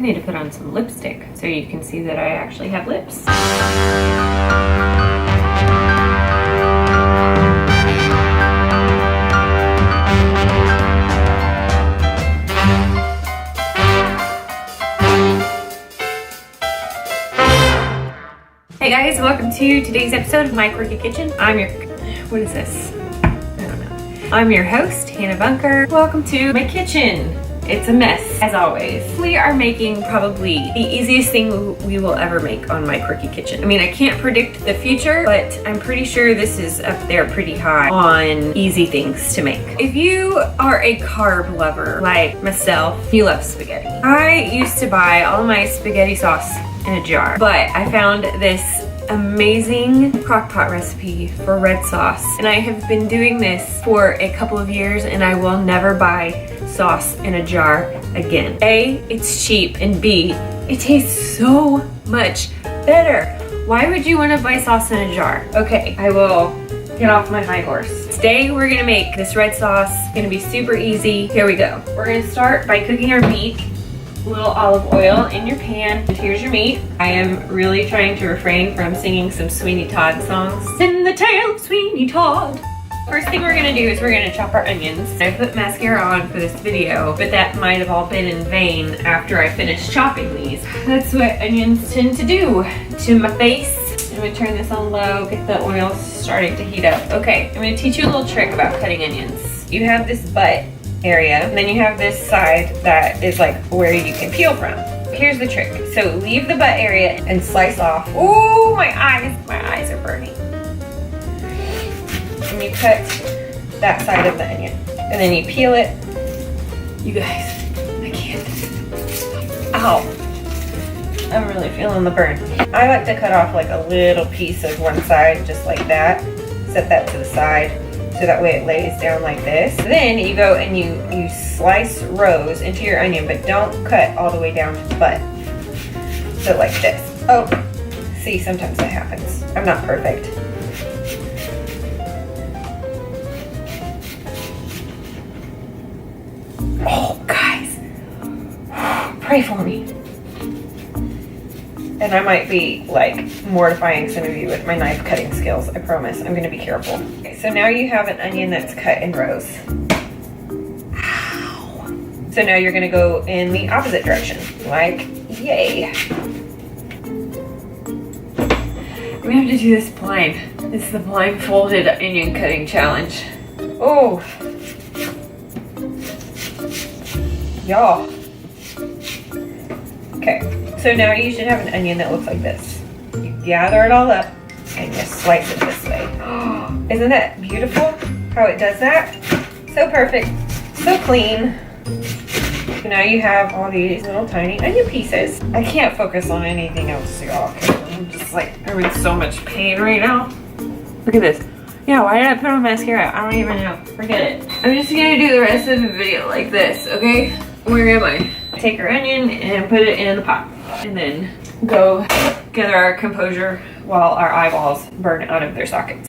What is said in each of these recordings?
I need to put on some lipstick so you can see that I actually have lips. Hey guys, welcome to today's episode of My Quirky Kitchen. What is this? I don't know. I'm your host, Hannah Bunker. Welcome to my kitchen. It's a mess, as always. We are making probably the easiest thing we will ever make on My Quirky Kitchen. I mean, I can't predict the future, but I'm pretty sure this is up there pretty high on easy things to make. If you are a carb lover like myself, you love spaghetti. I used to buy all my spaghetti sauce in a jar, but I found this amazing crock-pot recipe for red sauce, and I have been doing this for a couple of years, and I will never buy sauce in a jar again. A, it's cheap, and B, it tastes so much better. Why would you want to buy sauce in a jar? Okay, I will get off my high horse. Today we're gonna make this red sauce. It's gonna be super easy. Here we go. We're gonna start by cooking our meat. A little olive oil in your pan. Here's your meat. I am really trying to refrain from singing some Sweeney Todd songs. In the tale of Sweeney Todd. First thing we're gonna do is we're gonna chop our onions. I put mascara on for this video, but that might have all been in vain after I finished chopping these. That's what onions tend to do to my face. I'm gonna turn this on low, get the oil starting to heat up. Okay, I'm gonna teach you a little trick about cutting onions. You have this butt area, and then you have this side that is like where you can peel from. Here's the trick. So leave the butt area and slice off. Ooh, my eyes are burning. And you cut that side of the onion, and then you peel it. You guys, I can't. Ow. I'm really feeling the burn. I like to cut off like a little piece of one side, just like that. Set that to the side, so that way it lays down like this. Then you go and you slice rows into your onion, but don't cut all the way down to the butt. So like this. Oh, see, sometimes that happens. I'm not perfect. Oh, guys, pray for me. And I might be like mortifying some of you with my knife cutting skills. I promise, I'm gonna be careful. Okay, so now you have an onion that's cut in rows. Ow. So now you're gonna go in the opposite direction, like yay. We have to do this blind. It's the blindfolded onion cutting challenge. Oh. Y'all. Okay, so now you should have an onion that looks like this. You gather it all up and you slice it this way. Isn't that beautiful how it does that? So perfect, so clean. So now you have all these little tiny onion pieces. I can't focus on anything else, y'all. I'm in so much pain right now. Look at this. Yeah, why did I put on mascara? I don't even know. Forget it. I'm just gonna do the rest of the video like this, okay? Where am I? Take our onion and put it in the pot. And then go gather our composure while our eyeballs burn out of their sockets.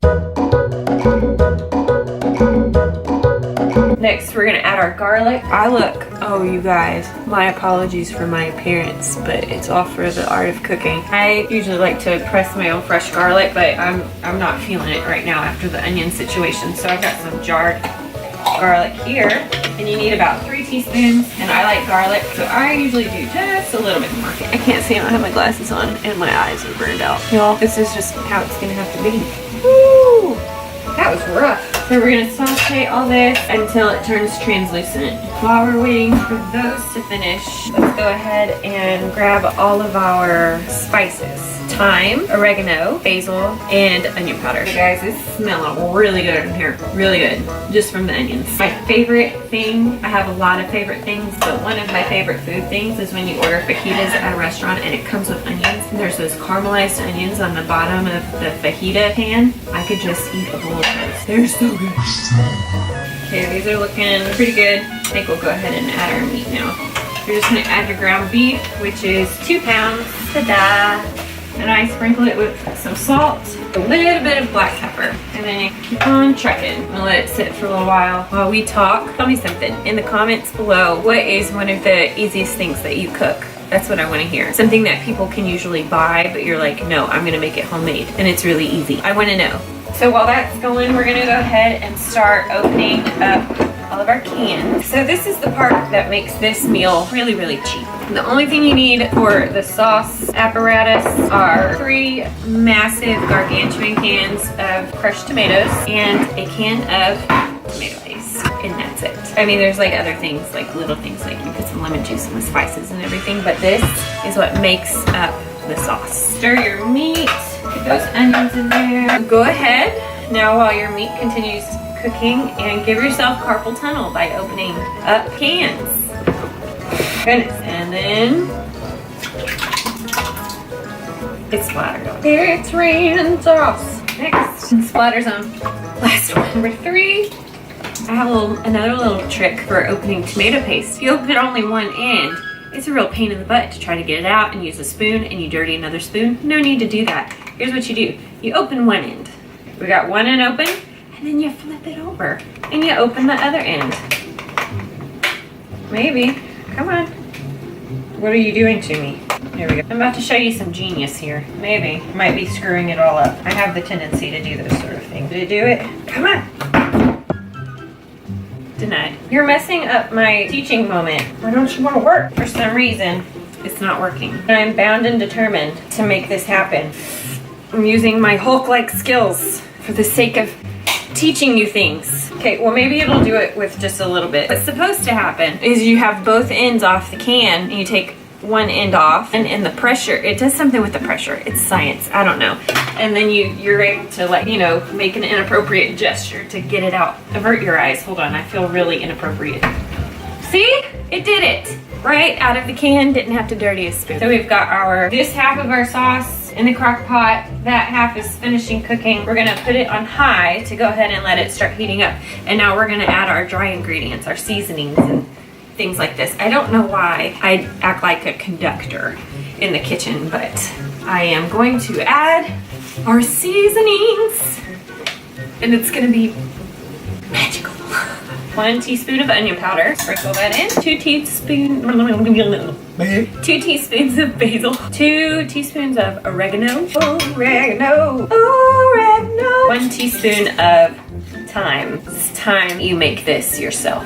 Next, we're gonna add our garlic. Oh you guys, my apologies for my appearance, but it's all for the art of cooking. I usually like to press my own fresh garlic, but I'm not feeling it right now after the onion situation. So I've got some jarred garlic here, and you need about 3 teaspoons, and I like garlic, so I usually do just a little bit more. I can't see, I don't have my glasses on, and my eyes are burned out. Y'all, this is just how it's gonna have to be. Woo! That was rough. So we're gonna saute all this until it turns translucent. While we're waiting for those to finish, let's go ahead and grab all of our spices. Thyme, oregano, basil, and onion powder. Hey guys, this is smelling really good in here. Really good, just from the onions. My favorite thing, I have a lot of favorite things, but one of my favorite food things is when you order fajitas at a restaurant and it comes with onions. And there's those caramelized onions on the bottom of the fajita pan. I could just eat a bowl of those. They're so good. Okay, these are looking pretty good. I think we'll go ahead and add our meat now. You're just gonna add your ground beef, which is 2 pounds. Ta-da! And I sprinkle it with some salt, a little bit of black pepper, and then you keep on trucking. I'll let it sit for a little while we talk. Tell me something in the comments below. What is one of the easiest things that you cook That's what I want to hear. Something that people can usually buy, but you're like, no, I'm gonna make it homemade, and it's really easy. I want to know. So while that's going, we're gonna go ahead and start opening up all of our cans. So this is the part that makes this meal really, really cheap. The only thing you need for the sauce apparatus are 3 massive gargantuan cans of crushed tomatoes and a can of tomato paste, and that's it. I mean, there's like other things, like little things, like you put some lemon juice and the spices and everything, but this is what makes up the sauce. Stir your meat, put those onions in there. Go ahead now while your meat continues cooking and give yourself carpal tunnel by opening up cans. Goodness. And then it's splattered on. It's raining sauce. Next, splatters on. Last one, number 3. I have another little trick for opening tomato paste. If you open only one end, it's a real pain in the butt to try to get it out and use a spoon and you dirty another spoon. No need to do that. Here's what you do. You open one end. We got one end open, and then you flip it over and you open the other end. Maybe. Come on. What are you doing to me? Here we go. I'm about to show you some genius here. Maybe. Might be screwing it all up. I have the tendency to do those sort of things. Did it do it? Come on. Denied. You're messing up my teaching moment. Why don't you want to work? For some reason, it's not working. I'm bound and determined to make this happen. I'm using my Hulk-like skills for the sake of teaching you things. Okay, well maybe it'll do it with just a little bit. What's supposed to happen is you have both ends off the can and you take one end off, and in the pressure, it does something with the pressure. It's science, I don't know. And then you're able to, like, you know, make an inappropriate gesture to get it out. Avert your eyes. Hold on, I feel really inappropriate. See? It did it. Right out of the can, didn't have to dirty a spoon. So we've got this half of our sauce in the crock pot. That half is finishing cooking. We're gonna put it on high to go ahead and let it start heating up. And now we're gonna add our dry ingredients, our seasonings and things like this. I don't know why I act like a conductor in the kitchen, but I am going to add our seasonings, and it's gonna be magical. 1 teaspoon of onion powder, sprinkle that in. 2 teaspoons of basil. 2 teaspoons of oregano. 1 teaspoon of thyme. It's time you make this yourself.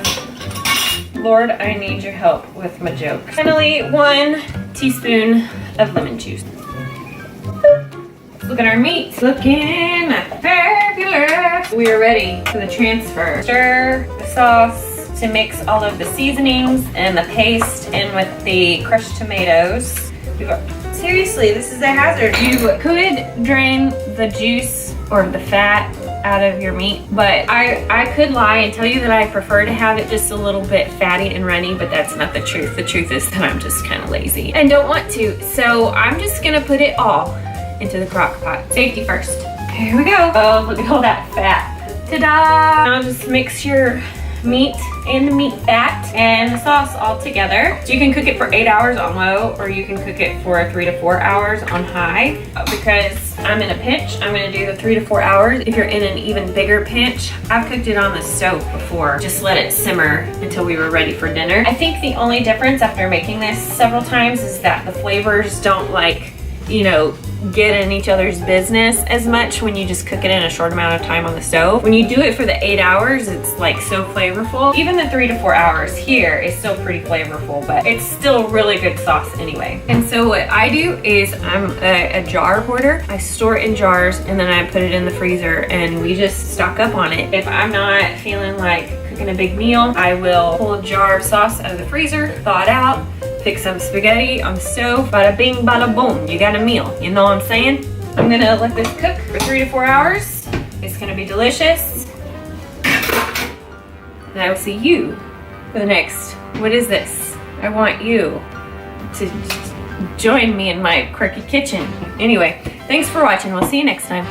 Lord, I need your help with my jokes. Finally, 1 teaspoon of lemon juice. Look at our meat. Looking fabulous. We are ready for the transfer. Stir the sauce to mix all of the seasonings and the paste in with the crushed tomatoes. Seriously, this is a hazard. You could drain the juice or the fat out of your meat, but I could lie and tell you that I prefer to have it just a little bit fatty and runny, but that's not the truth. The truth is that I'm just kind of lazy and don't want to. So I'm just gonna put it all into the crock pot. Safety first. Here we go. Oh, look at all that fat. Ta-da! Now just mix your meat and the meat fat and the sauce all together. So you can cook it for 8 hours on low, or you can cook it for 3 to 4 hours on high. Because I'm in a pinch, I'm gonna do the 3 to 4 hours. If you're in an even bigger pinch, I've cooked it on the stove before. Just let it simmer until we were ready for dinner. I think the only difference after making this several times is that the flavors don't, like, you know, get in each other's business as much when you just cook it in a short amount of time on the stove. When you do it for the 8 hours, it's like so flavorful. Even the 3 to 4 hours here is still pretty flavorful, but it's still really good sauce anyway. And so what I do is I'm a jar hoarder. I store it in jars and then I put it in the freezer and we just stock up on it. If I'm not feeling like cooking a big meal, I will pull a jar of sauce out of the freezer, thaw it out, pick some spaghetti on the stove, bada bing, bada boom, you got a meal. You know what I'm saying? I'm gonna let this cook for 3 to 4 hours. It's gonna be delicious. And I will see you for the next, what is this? I want you to join me in my quirky kitchen. Anyway, thanks for watching. We'll see you next time.